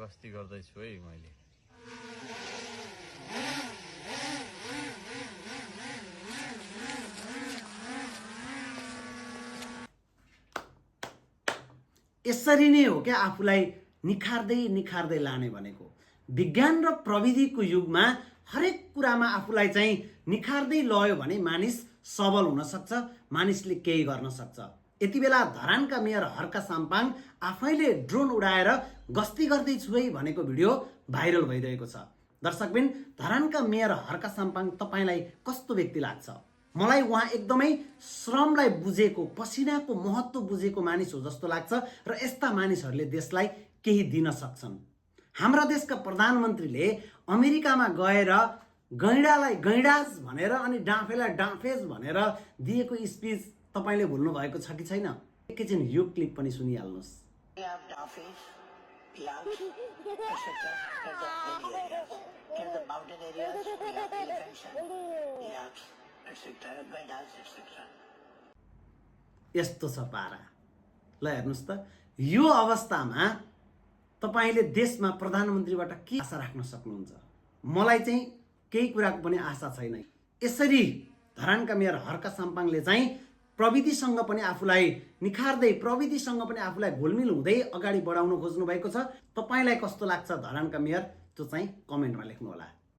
गस्ती गर्दैछु है मैले। यसरी नै हो क्या आफूलाई निखार्दै लाने भनेको। विज्ञान र प्रविधिको युगमा हरेक कुरामा आफूलाई चाहिँ निखार्दै लयो भने मानिस सबल हुन सक्छ, मानिसले केही गर्न सक्छ। यति बेला धरानका मेयर हर्का साम्पाङ आफैले ड्रोन उडाएर गस्ती गर्दैछु है भनेको भिडियो भाइरल भइरहेको छ। दर्शकबिन, धरानका मेयर हर्का साम्पाङ तपाईलाई कस्तो व्यक्ति लाग्छ? मलाई उहाँ एकदमै श्रमलाई बुझेको, पसिनाको महत्त्व बुझेको मानिस हो जस्तो लाग्छ र यस्ता मानिसहरूले देशलाई केही दिन सक्छन्। हाम्रा देशका प्रधानमन्त्रीले अमेरिकामा गएर गैंडालाई गैंडाज भनेर अनि डाँफेलाई डाँफेज भनेर दिएको स्पिच तपाईले भुल्नु भएको छ कि छैन? एकैछिन यो क्लिप पनि सुनिहाल्नुहोस्। यस्तो छ पारा। ल हेर्नुस् त, यो अवस्थामा तपाईले देशमा प्रधानमन्त्रीबाट के आशा राख्न सक्नुहुन्छ? मलाई चाहिँ केही कुराको पनि आशा छैन। यसरी धरानका मेयर हर्का साम्पाङले चाहिँ प्रविधिसँग पनि आफूलाई निखार्दै, प्रविधिसँग पनि आफूलाई घुलमिल हुँदै अगाडि बढाउन खोज्नु भएको छ। तपाईलाई कस्तो लाग्छ धरानका मेयर? त्यो चाहिँ कमेन्टमा लेख्नु होला।